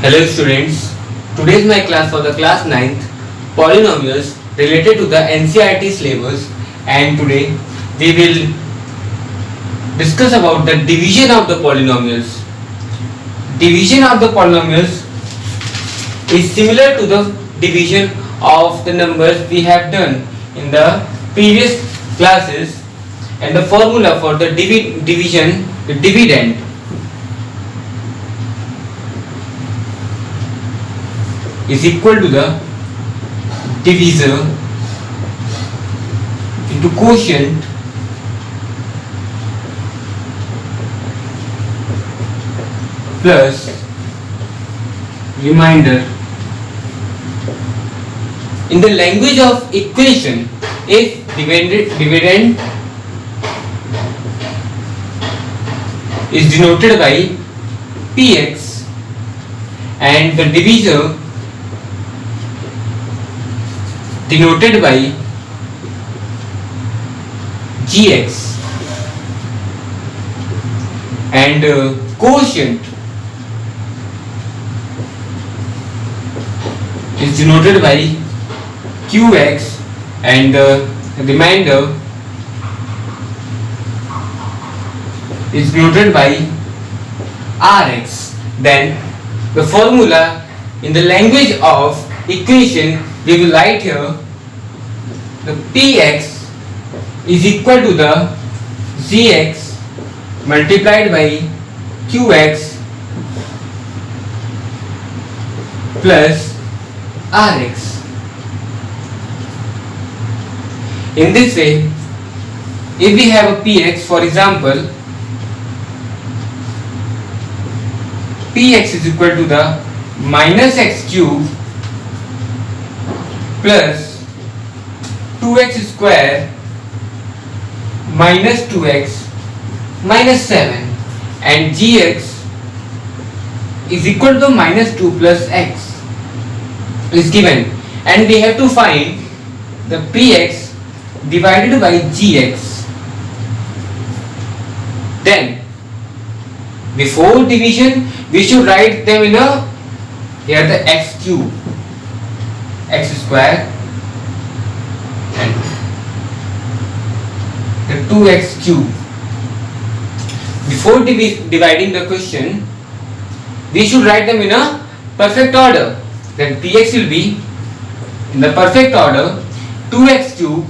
Hello students, today is my class for the class 9th polynomials related to the NCERT syllabus, and today we will discuss about the division of the polynomials. Division of the polynomials is similar to the division of the numbers we have done in the previous classes, and the formula for the division, the dividend, is equal to the divisor into quotient plus remainder. In the language of equation, if dividend is denoted by px and the divisor denoted by gx, and quotient is denoted by qx, and the remainder is denoted by rx, then the formula in the language of equation we will write here the px is equal to the gx multiplied by qx plus rx. In this way, if we have a px, for example, px is equal to the minus x cube plus 2x square minus 2x minus 7, and gx is equal to minus 2 plus x is given, and we have to find the px divided by gx. Then before division we should write them in a, here the x cube, x square, and the 2x cube. Before dividing the question, we should write them in a perfect order. Then px will be in the perfect order 2x cube,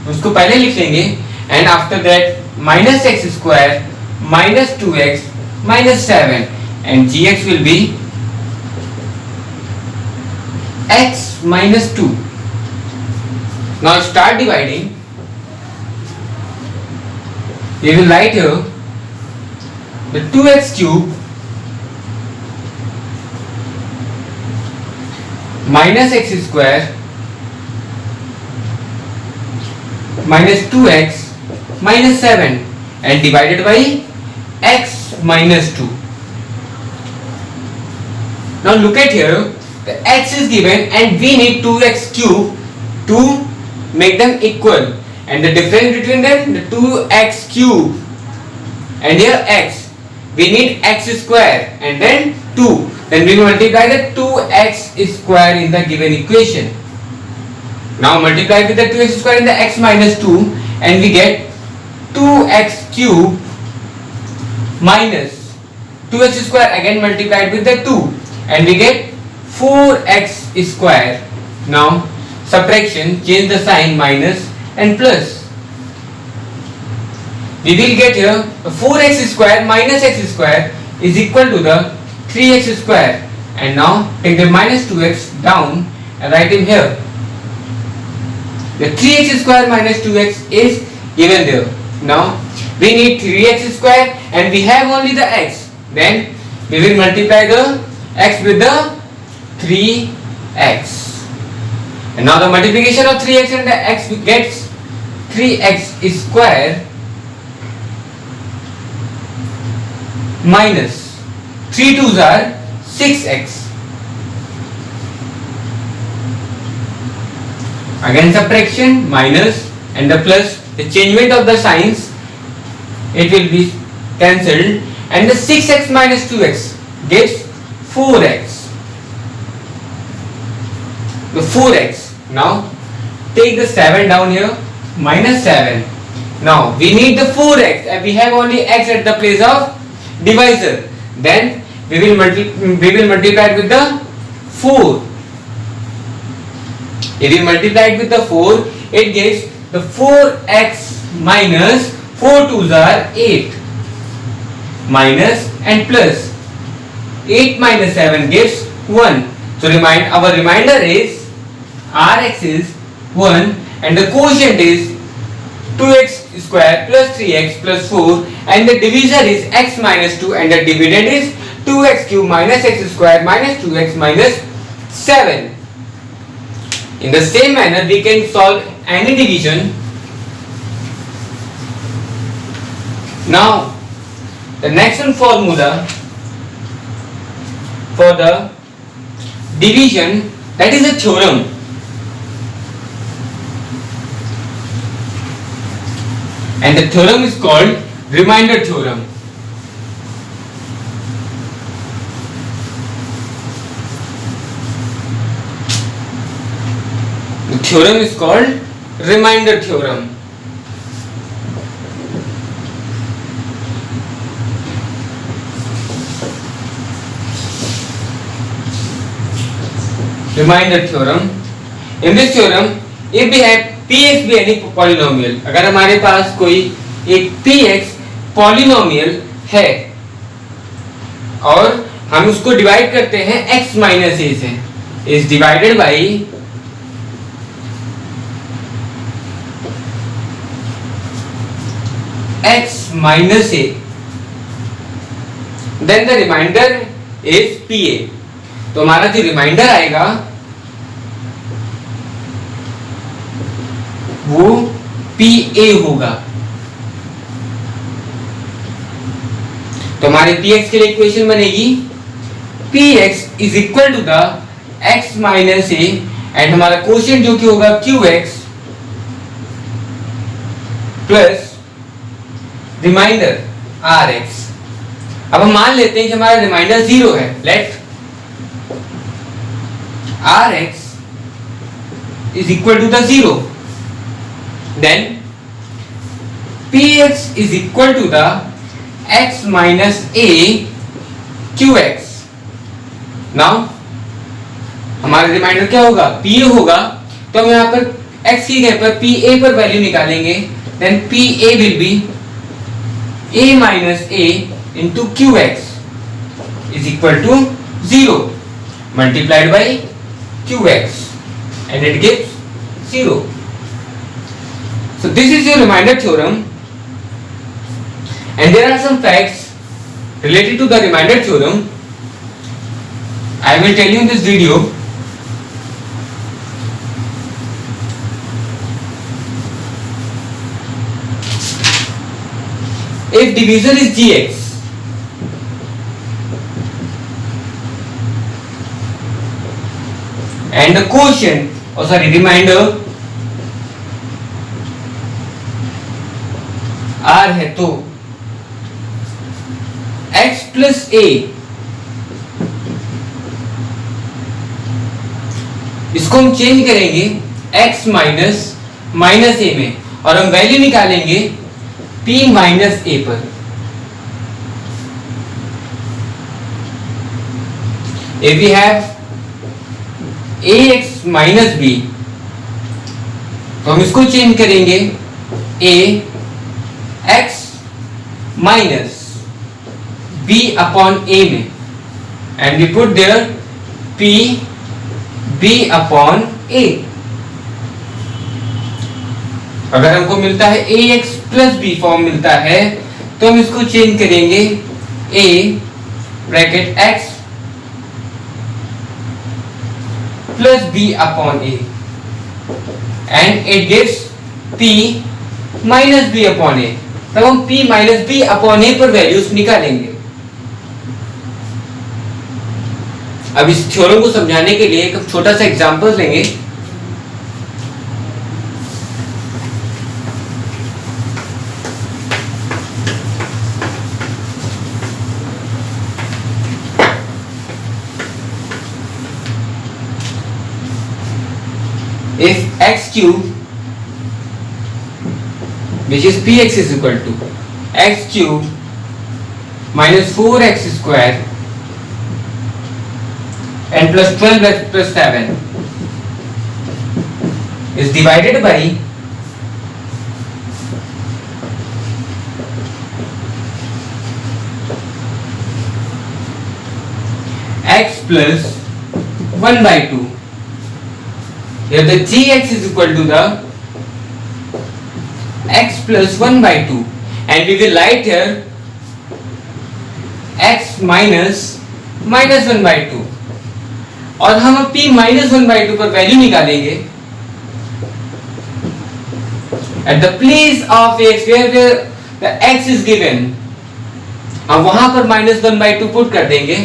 उसको पहले लिख लेंगे, and after that minus x square minus 2x minus 7, and gx will be x minus 2. Now start dividing. We will write here the 2x cube minus x square minus 2x minus 7, and divided by x minus 2. Now look at here, the x is given and we need 2x cube to make them equal, and the difference between them, the 2x cube and here x, we need x square and then 2, then we multiply the 2x square in the given equation. Now multiply with the 2x square in the x minus 2, and we get 2x cube minus 2x square again multiplied with the 2, and we get 4x square. Now subtraction, change the sign, minus and plus. We will get here 4x square minus x square is equal to the 3x square, and now take the minus 2x down and write in here. The 3x square minus 2x is given there. Now we need 3x square and we have only the x, then we will multiply the x with the 3x, and now the multiplication of 3x and the x gets 3x square minus 3 2s are 6x. Again subtraction, minus and the plus, the changement of the signs, it will be cancelled, and the 6x minus 2x gives 4x. The 4x. Now take the 7 down here, minus 7. Now we need the 4x and we have only x at the place of divisor. Then we will multiply it with the 4. If we multiply it with the 4, it gives the 4x minus 4 2s are 8 minus and plus 8 minus 7 gives 1. So our reminder is Rx is 1 and the quotient is 2x square plus 3x plus 4 and the divisor is x minus 2 and the dividend is 2x cube minus x square minus 2x minus 7. In the same manner we can solve any division. Now the next one formula for the division, that is a theorem. And the theorem is called remainder theorem. The theorem is called remainder theorem. Remainder theorem. In this theorem, if we have px be any polynomial, अगर हमारे पास कोई एक px polynomial है और हम उसको divide करते हैं x minus a से, is divided by x minus a, then the remainder is pa. तो हमारा जो रिमाइंडर आएगा वो PA होगा. तो हमारे Px के लिए इक्वेशन बनेगी Px is equal to the x minus a and हमारा क्वोशिएंट जो कि होगा Qx प्लस रिमाइंडर Rx. अब हम मान लेते हैं कि हमारा रिमाइंडर 0 है. Let Rx is equal to the 0. Then Px is equal to the x minus a Qx. Now हमारा रिमाइंडर क्या होगा? Pa होगा. तो हम यहाँ पर x की जगह पर Pa पर वैल्यू निकालेंगे. Then Pa will be a minus a into Qx is equal to 0 multiplied by Qx and it gives 0. So this is your remainder theorem and there are some facts related to the remainder theorem. I will tell you in this video. If divisor is gx and the quotient remainder r है तो x plus a इसको हम change करेंगे x minus a में और हम value निकालेंगे p minus a पर. if we have ax minus b तो हम इसको चेंज करेंगे a x minus b upon a में and we put there p b upon a. अगर हमको मिलता है ax प्लस b फॉर्म मिलता है तो हम इसको चेंज करेंगे a bracket x plus b upon a and it gives p minus b upon a. तब हम p minus b upon a पर वैल्यूज निकालेंगे. अब इस थ्योरम को समझाने के लिए एक छोटा सा एग्जांपल लेंगे. if x cube, which is px is equal to x cube minus 4x square and plus 12x plus 7 is divided by x plus 1 by 2. Here the gx is equal to the x plus 1 by 2, and we will write here x minus 1 by 2, और हम p minus 1 by 2 पर value निकालेंगे at the place of x where the x is given, हम वहां पर minus 1 by 2 put कर देंगे,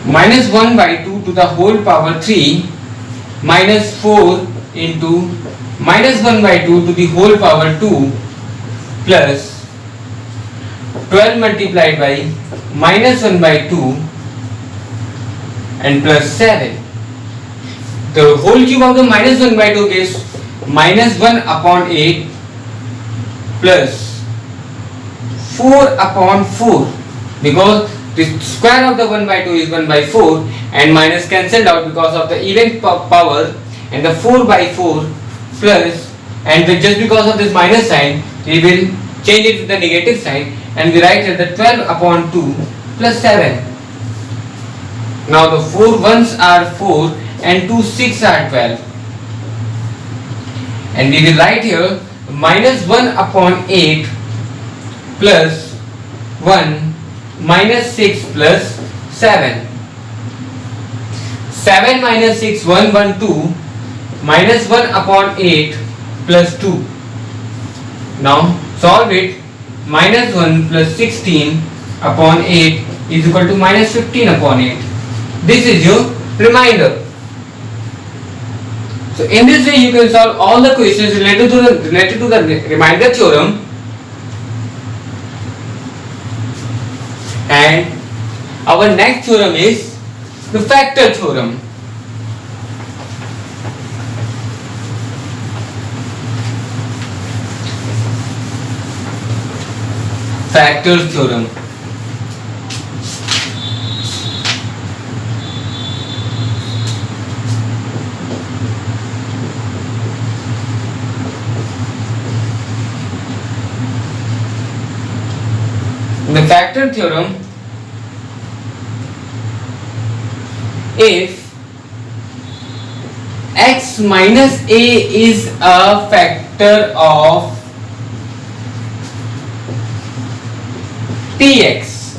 minus 1 by 2 to the whole power 3 minus 4 into minus 1 by 2 to the whole power 2 plus 12 multiplied by minus 1 by 2 and plus 7. The whole cube of the minus 1 by 2 gives minus 1 upon 8 plus 4 upon 4, because the square of the 1 by 2 is 1 by 4 and minus cancelled out because of the even power, and the 4 by 4 plus, and just because of this minus sign we will change it with the negative sign and we write here the 12 upon 2 plus 7. Now the 4 ones are 4 and 2 6 are 12, and we will write here minus 1 upon 8 plus 1 minus 6 plus 7. 7 minus 6 1 1 2 minus 1 upon 8 plus 2. Now solve it. Minus 1 plus 16 upon 8 is equal to minus 15 upon 8. This is your remainder. So in this way you can solve all the questions related to the remainder theorem. And our next theorem is the factor theorem. Factor theorem. The factor theorem, if x minus a is a factor of px,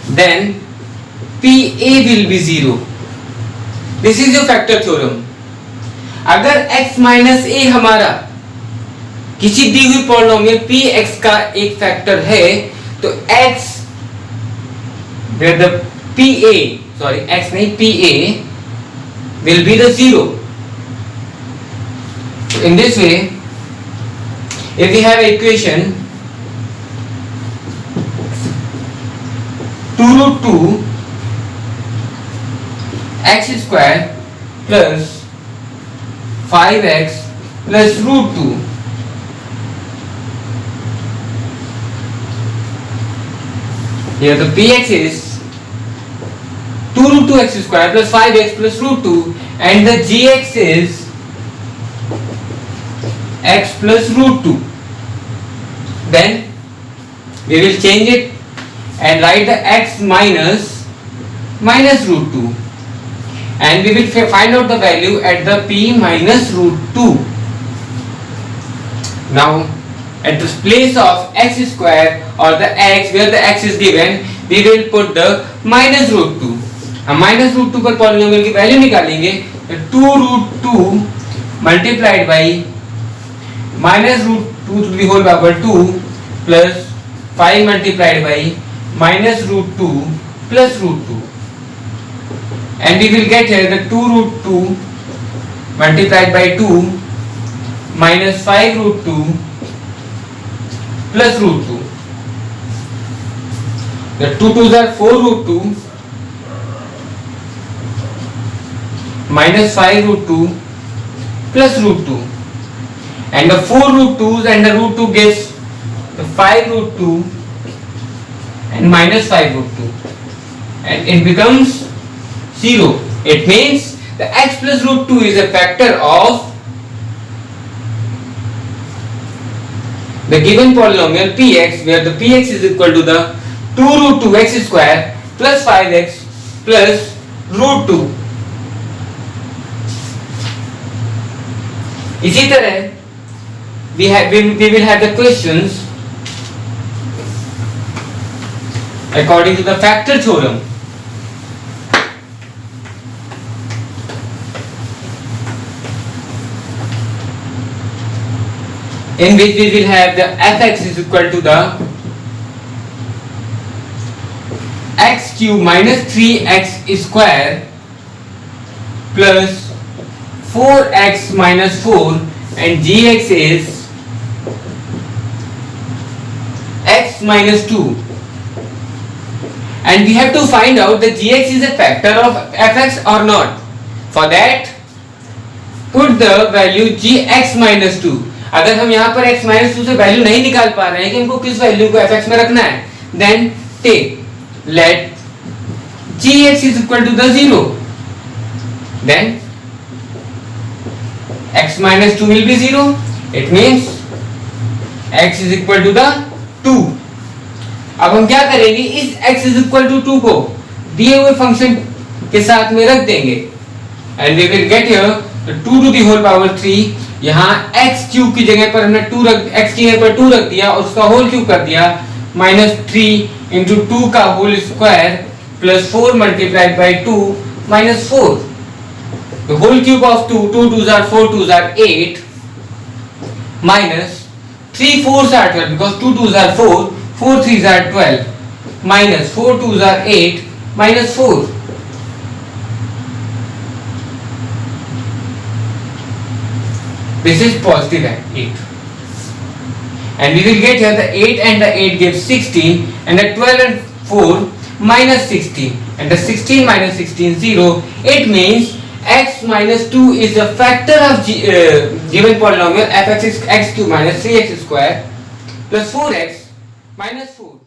then pa will be 0. This is your factor theorem. अगर x minus a हमारा किसी दी हुई polynomial px का एक factor है, तो x where the x नहीं pa will be the 0. So in this way, if we have equation 2 root 2 x square plus 5x plus root 2, here the px is 2 root 2 x square plus 5x plus root 2, and the gx is x plus root 2. Then we will change it and write the x minus root 2, and we will find out the value at the p minus root 2. Now at the place of x square or the x where the x is given, we will put the minus root 2. हम minus root 2 पर polynomial की value निकालेंगे, तो 2 root 2 multiplied by minus root 2 to the whole power 2 plus 5 multiplied by minus root 2 plus root 2, and we will get here the 2 root 2 multiplied by 2 minus 5 root 2 plus root 2. The 2 2s are 4 root 2 minus 5 root 2 plus root 2, and the 4 root 2s and the root 2 gives the 5 root 2 and minus 5 root 2, and it becomes 0. It means the x plus root 2 is a factor of the given polynomial px, where the px is equal to the 2 root 2x square plus 5x plus root 2. इसी तरह we will have the questions according to the factor theorem. In which we will have the fx is equal to the x cube minus 3x square plus 4x minus 4, and gx is x minus 2, and we have to find out the gx is a factor of fx or not. For that, put the value gx minus 2. अगर हम यहाँ पर x minus 2 से value नहीं निकाल पा रहे हैं कि हमको किस वैल्यू को fx में रखना है, then take let gx is equal to the 0, then x minus 2 will be 0. It means x is equal to the 2. अब हम क्या करेंगे, इस x is equal to 2 को दिए हुए फंक्शन के साथ में रख देंगे, and we will get here 2 to the whole power 3. यहाँ x क्यूब की जगह पर हमने x की जगह पर 2 रख दिया और उसका होल क्यूब कर दिया, minus 3 into 2 का whole square plus 4 multiplied by 2 minus 4. The whole cube of 2 2s are 4 2s are 8 minus 3 4s are 12 because 2 2s are 4 4 3s are 12 minus 4 2s are 8 minus 4. This is positive 8, and we will get here the 8 and the 8 gives 16, and the 12 and 4 minus 16, and the 16 minus 16 0. It means x minus 2 is a factor of given polynomial fx is x cube minus 3x square plus 4x minus 4.